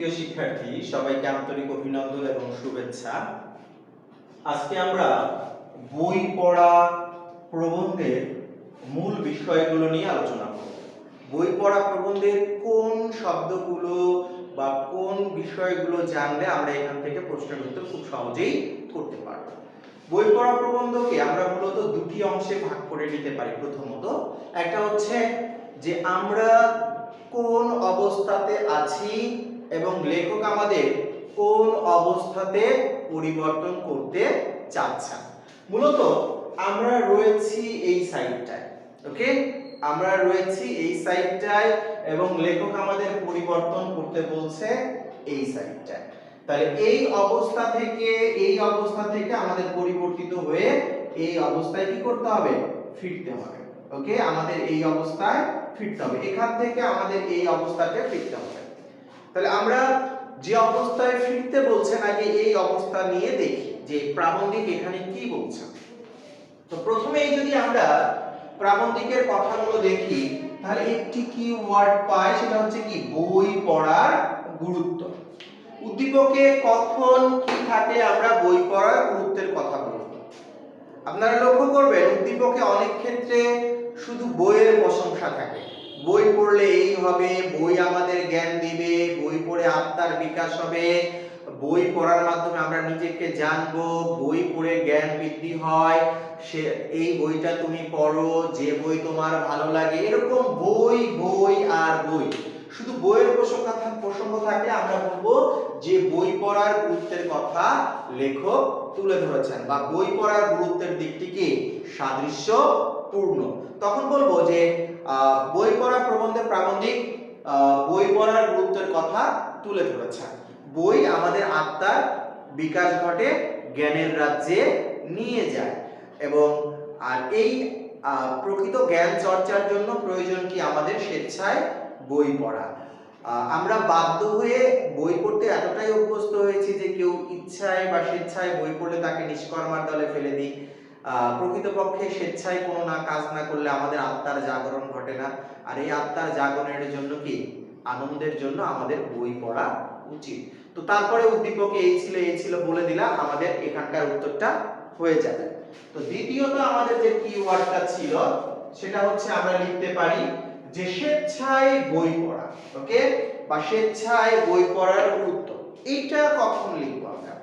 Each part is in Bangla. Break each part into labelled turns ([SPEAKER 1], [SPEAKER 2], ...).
[SPEAKER 1] প্রিয় শিক্ষার্থী, সবাইকে আন্তরিক অভিনন্দন এবং শুভেচ্ছা। আজকে আমরা বই পড়া প্রবন্ধের মূল বিষয়গুলো নিয়ে আলোচনা করব। বই পড়া প্রবন্ধের কোন শব্দগুলো বা কোন বিষয়গুলো জানলে আমরা এখান থেকে প্রশ্নের উত্তর খুব সহজেই করতে পারব। বই পড়া প্রবন্ধকে আমরা মূলত দুটি অংশে ভাগ করে নিতে পারি। প্রথমত, একটা হচ্ছে যে আমরা কোন অবস্থাতে আছি এবং লেখক আমাদের কোন অবস্থাতে পরিবর্তন করতে চাচ্ছেন। মূলত আমরা রয়েছি এই সাইডটায়, ওকে, আমরা রয়েছি এই সাইডটায় এবং লেখক আমাদের পরিবর্তন করতে বলছে এই সাইডটায়। তাহলে এই অবস্থা থেকে আমাদের পরিবর্তিত হয়ে এই অবস্থায় কি করতে হবে? ফিরতে হবে। ওকে, আমাদের এই অবস্থায় ফিরতে হবে, এখান থেকে আমাদের এই অবস্থাতে ফিরতে হবে। তাহলে আমরা যে অবস্থায় ফিরতে বলছেন আগে এই অবস্থা নিয়ে দেখি যে প্রাবন্ধিক এখানে কি বলছে। তো প্রথমেই যদি আমরা প্রাবন্ধিকের কথাগুলো দেখি তাহলে একটি কি ওয়ার্ড পাই, সেটা হচ্ছে কি বই পড়ার গুরুত্ব। উদ্দীপকে কখন কি থাকে আমরা বই পড়ার গুরুত্বের কথা বলবো। আপনারা লক্ষ্য করবেন উদ্দীপকে অনেক ক্ষেত্রে শুধু বইয়ের প্রশংসা থাকে। বই পড়লে এই হবে, বই আমাদের জ্ঞান দিবে, বই পড়ে আত্মার বিকাশ হবে, বই পড়ার মাধ্যমে আমরা নিজেকে জানবো, বই পড়ে জ্ঞান বৃদ্ধি হয়, সে এই বইটা তুমি পড়ো, যে বই তোমার ভালো লাগে। এরকম বই বই আর বই, শুধু বইয়ের প্রসঙ্গ থাকলে আমরা বলবো যে বই পড়ার গুরুত্বের কথা লেখক তুলে ধরেছেন বা বই পড়ার গুরুত্বের দিকটি কি সাদৃশ্যপূর্ণ। তখন বলবো যে বই পড়া প্রবন্ধে প্রাবন্ধিক বই পড়ার গুরুত্বের কথা তুলে ধরেছেন। বই আমাদের আত্মার বিকাশ ঘটে, জ্ঞানের রাজ্যে নিয়ে যায় এবং এই প্রকৃত জ্ঞান চর্চার জন্য প্রয়োজন কি আমাদের স্বেচ্ছায় বই পড়া। আমরা বাধ্য হয়ে বই পড়তে এতটাই অভ্যস্ত হয়েছি যে কেউ ইচ্ছায় বা স্বেচ্ছায় বই পড়লে তাকে নিষ্কর্মার দলে ফেলে দিই। প্রকৃতপক্ষে স্বেচ্ছায় কোনো কাজ না করলে আমাদের আত্মার জাগরণ ঘটে না। আর এই আত্মার জাগরণের জন্য কি আনন্দের জন্য আমাদের বই পড়া উচিত। তো তারপরে উদ্দীপকে এই ছিল বলে দিলাম, আমাদের এখানকার উত্তরটা হয়ে যাবে। তো দ্বিতীয়ত আমাদের যে কিওয়ার্ডটা ছিল সেটা হচ্ছে আমরা লিখতে পারি যে স্বেচ্ছায় বই পড়া, ওকে, বা স্বেচ্ছায় বই পড়ার গুরুত্ব। এইটা কখন লিখবো আমরা?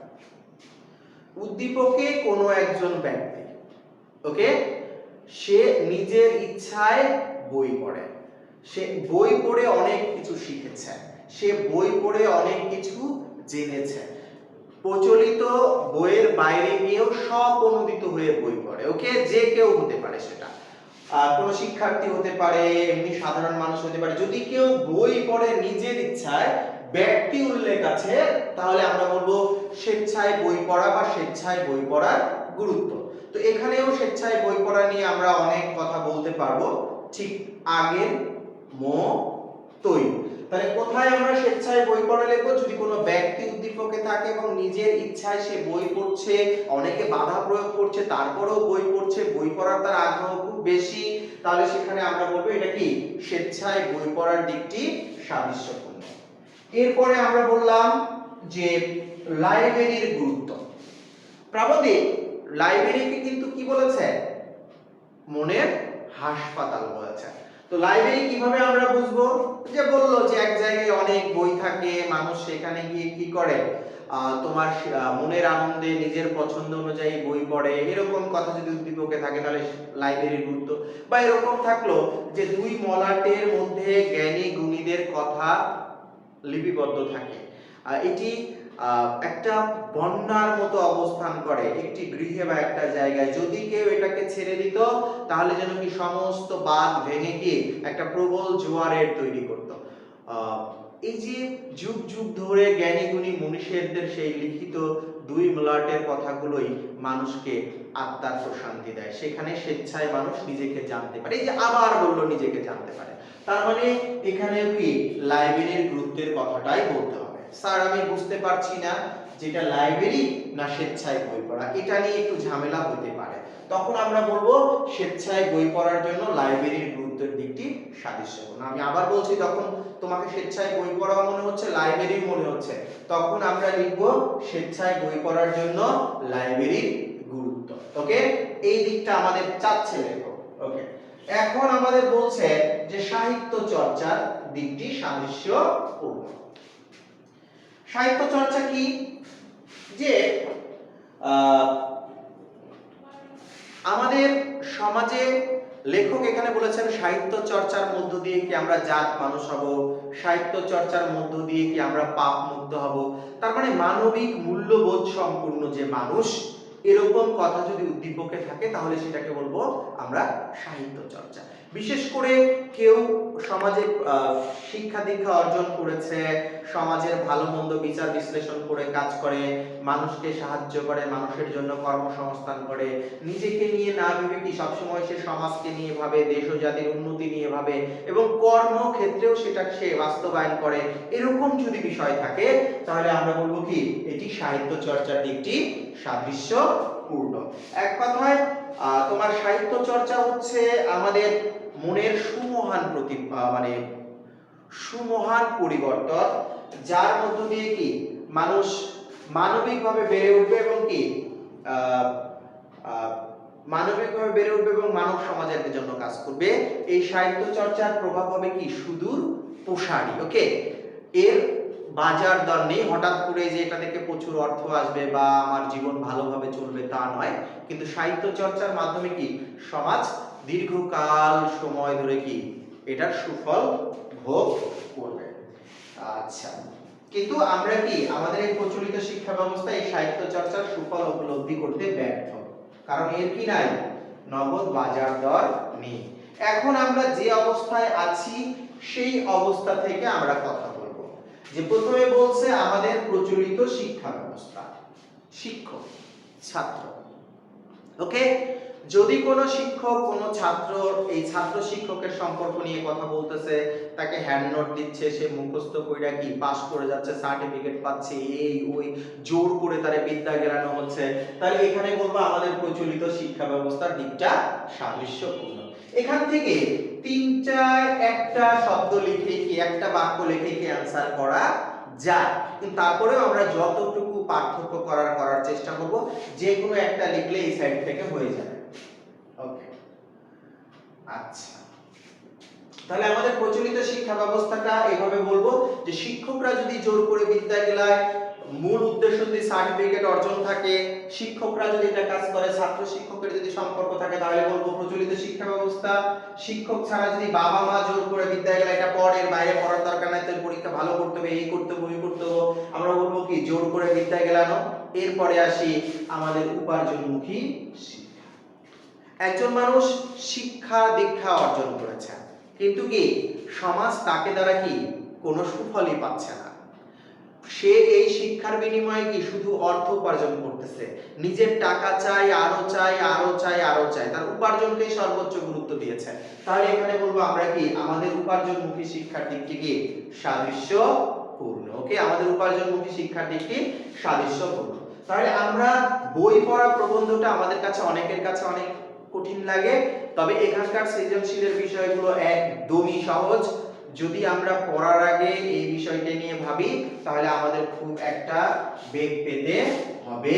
[SPEAKER 1] উদ্দীপকে কোনো একজন ব্যক্তি, ওকে, সে নিজের ইচ্ছায় বই পড়ে, সে বই পড়ে অনেক কিছু শিখেছে, সে বই পড়ে অনেক কিছু জেনেছে, প্রচলিত বইয়ের বাইরে গিয়েও স্বপ্রণোদিত হয়ে বই পড়ে। ওকে, যে কেউ হতে পারে, সেটা কোনো শিক্ষার্থী হতে পারে, এমনি সাধারণ মানুষ হতে পারে। যদি কেউ বই পড়ে নিজের ইচ্ছায়, ব্যক্তি উল্লেখ আছে, তাহলে আমরা বলবো স্বেচ্ছায় বই পড়া বা স্বেচ্ছায় বই পড়ার গুরুত্ব। তো এখানেও স্বেচ্ছায় বই পড়া নিয়ে আমরা অনেক কথা বলতে পারবো, ঠিক আগের মতোই। তাহলে কোথায় আমরা স্বেচ্ছায় বই পড়া লিখবো? যদি কোনো ব্যক্তি উদ্দীপকে থাকে এবং নিজের ইচ্ছায় সে বই পড়ছে, অনেকে বাধা প্রয়োগ করছে তারপরেও বই পড়ছে, বই পড়ার তার আগ্রহ খুব বেশি, তাহলে সেখানে আমরা বলবো এটা কি স্বেচ্ছায় বই পড়ার দিকটি সাদৃশ্যপূর্ণ। এরপরে আমরা বললাম যে লাইব্রেরির গুরুত্ব। প্রাবন্ধিক লাইব্রেরিকে কিন্তু কি বলেছে? মনের হাসপাতাল বলেছে। তো লাইব্রেরি কিভাবে আমরা বুঝবো? যে বললো যে এক জায়গায় অনেক বই থাকে, মানুষ সেখানে গিয়ে কি করে তোমার মনের আনন্দে নিজের পছন্দ অনুযায়ী বই পড়ে, এরকম কথা যদি উদ্দীপকে থাকে তাহলে লাইব্রেরির গুরুত্ব। বা এরকম থাকলো যে দুই মলাটের মধ্যে জ্ঞানী গুণীদের কথা লিপিবদ্ধ থাকে, এটি একটা বন্যার মতো অবস্থান করে একটি গৃহে বা একটা জায়গায়। যদি কেউ এটাকে ছেড়ে দিত তাহলে যেন কি সমস্ত বাঁধ ভেঙে গিয়ে একটা প্রবল জোয়ারের তৈরি করত। এই যে যুগ যুগ ধরে জ্ঞানী গুণী মনীষীদের সেই লিখিত দুই মলাটের কথাগুলোই মানুষকে আত্মার প্রশান্তি দেয়। সেখানে স্বেচ্ছায় মানুষ নিজেকে জানতে পারে। এই যে আবার বললো নিজেকে জানতে পারে, তার মানে এখানে কি লাইব্রেরির গুরুত্বের কথাটাই বলতে হবে। স্যার আমি বুঝতে পারছি না যেটা লাইব্রেরি না স্বেচ্ছায় বই পড়া, এটা নিয়ে একটু ঝামেলা হতে পারে। তখন আমরা বলবো স্বেচ্ছায় বই পড়ার জন্য লাইব্রেরির গুরুত্ব গুরুত্বের দিকটি সাদৃশ্যপূর্ণ। আমি আবার বলছি, যখন তোমাকে স্বেচ্ছায় বই পড়া মনে হচ্ছে, লাইব্রেরি মনে হচ্ছে, তখন আমরা লিখব স্বেচ্ছায় বই পড়ার জন্য লাইব্রেরির গুরুত্ব। ওকে, এই দিকটা আমাদের চাচ্ছে লেখো। ওকে, এখন আমাদের বলছে যে সাহিত্য চর্চার দিকটি সাদৃশ্যপূর্ণ। সাহিত্য চর্চা কি? যে আমাদের সমাজে লেখক এখানে বলেছেন সাহিত্য চর্চার মধ্য দিয়ে কি আমরা জাত মানুষ হব, সাহিত্য চর্চার মধ্য দিয়ে কি আমরা পাপ মুক্ত হব। তার মানে মানবিক মূল্যবোধ সম্পূর্ণ যে মানুষ, এরকম কথা যদি উদ্দীপকে থাকে তাহলে সেটাকে বলবো আমরা সাহিত্য চর্চা। বিশেষ করে কেউ সমাজে শিক্ষা দীক্ষা অর্জন করেছে, সমাজের ভালো মন্দ বিচার বিশ্লেষণ করে কাজ করে, মানুষকে সাহায্য করে, মানুষের জন্য কর্মসংস্থান করে, নিজেকে নিয়ে না ভেবে কি সবসময় সে সমাজকে নিয়ে ভাবে, দেশ ও জাতির উন্নতি নিয়ে ভাবে এবং কর্মক্ষেত্রেও সেটা সে বাস্তবায়ন করে, এরকম যদি বিষয় থাকে তাহলে আমরা বলবো কি এটি সাহিত্য চর্চার দিকটি সাদৃশ্যপূর্ণ। এক কথায় তোমার সাহিত্য চর্চা হচ্ছে আমাদের মনের সুমহান পরিবর্তন, যার মধ্য দিয়ে কি মানুষ মানবিকভাবে বেড়ে উঠবে এবং কি মানবিকভাবে বেড়ে উঠবে এবং মানব সমাজের জন্য কাজ করবে। এই সাহিত্য চর্চার প্রভাব হবে কি সুদূর প্রসারী। ওকে, এর বাজার দর নেই, হঠাৎ করে যে এটা থেকে প্রচুর অর্থ আসবে বা আমার জীবন ভালোভাবে চলবে তা নয়, কিন্তু সাহিত্য চর্চার মাধ্যমে কি সমাজ দীর্ঘকাল সময় ধরে কি এটার সুফল ভোগ করবে। আচ্ছা, কিন্তু আমরা কি আমাদের এই প্রচলিত শিক্ষা ব্যবস্থায় এই সাহিত্য চর্চার সুফল উপলব্ধি করতে ব্যর্থ, কারণ এর কি নাই, নগদ বাজার দর নেই। এখন আমরা যে অবস্থায় আছি সেই অবস্থা থেকে আমরা কথা বলবো। যে প্রথমে বলছে আমাদের প্রচলিত শিক্ষা ব্যবস্থা, শিক্ষক ছাত্র। ওকে, যদি কোনো শিক্ষক কোনো ছাত্র, এই ছাত্র শিক্ষকের সম্পর্ক নিয়ে কথা বলতেছে, তাকে হ্যান্ড নোট দিচ্ছে, সে মুখস্থ কইরা কি পাস করে যাচ্ছে, সার্টিফিকেট পাচ্ছে, এই ওই জোর করে তারে বিদ্যা জ্ঞানানো হচ্ছে, তাহলে এখানে বলবো আমাদের প্রচলিত শিক্ষা ব্যবস্থার দিকটা সাদৃশ্যপূর্ণ। এখান থেকে একটা শব্দ লিখে কি একটা বাক্য লিখে কি অ্যানসার করা যায়, কিন্তু তারপরেও আমরা যতটুকু পার্থক্য করার চেষ্টা করব, যে কোনো একটা লিখলে এই সাইড থেকে হয়ে যাবে। ওকে, আচ্ছা, তাহলে আমাদের প্রচলিত শিক্ষা ব্যবস্থাটা এইভাবে বলবো যে শিক্ষকরা যদি জোর করে বিদ্যা গেলায়, মূল উদ্দেশ্য যদি সার্টিফিকেট অর্জন থাকে, শিক্ষকরা যদি এটা কাজ করে, ছাত্র শিক্ষকের যদি সম্পর্ক থাকে, তাহলে বলবো প্রচলিত শিক্ষা ব্যবস্থা। শিক্ষক ছাড়া যদি বাবা মা জোর করে বিদ্যা গেলায় এটা পড়, এর বাইরে পড়ার দরকার নাই, তোর পরীক্ষা ভালো করতে হবে, এই করতে হবে, ওই করতে হবে, আমরা বলবো কি জোর করে বিদ্যা গেলানো। এরপরে আসি আমাদের উপার্জনমুখী শিক্ষা। একজন মানুষ শিক্ষা দীক্ষা অর্জন করেছে, কিন্তু কি সমাজ তাকে দ্বারা কি কোনো সুফলই পাচ্ছে না, সে এই শিক্ষার বিনিময়ে কি শুধু অর্থ উপার্জন করতেছে, নিজের টাকা চাই, আরো চাই, আরো চাই, আরো চাই, তার উপার্জনকেই সর্বোচ্চ গুরুত্ব দিয়েছে। তাহলে এখানে বলবো আমরা কি আমাদের উপার্জনমুখী শিক্ষার দিকটি কি সাদৃশ্যপূর্ণ। ওকে, আমাদের উপার্জনমুখী শিক্ষার দিকটি সাদৃশ্যপূর্ণ। তাহলে আমরা বই পড়া প্রবন্ধটা আমাদের কাছে অনেকের কাছে অনেক কঠিন লাগে, তবে এখানকার সৃজনশীলের বিষয়গুলো একদমই সহজ। যদি আমরা পড়ার আগে এই বিষয়টা নিয়ে ভাবি তাহলে আমাদের খুব একটা বেগ পেতে হবে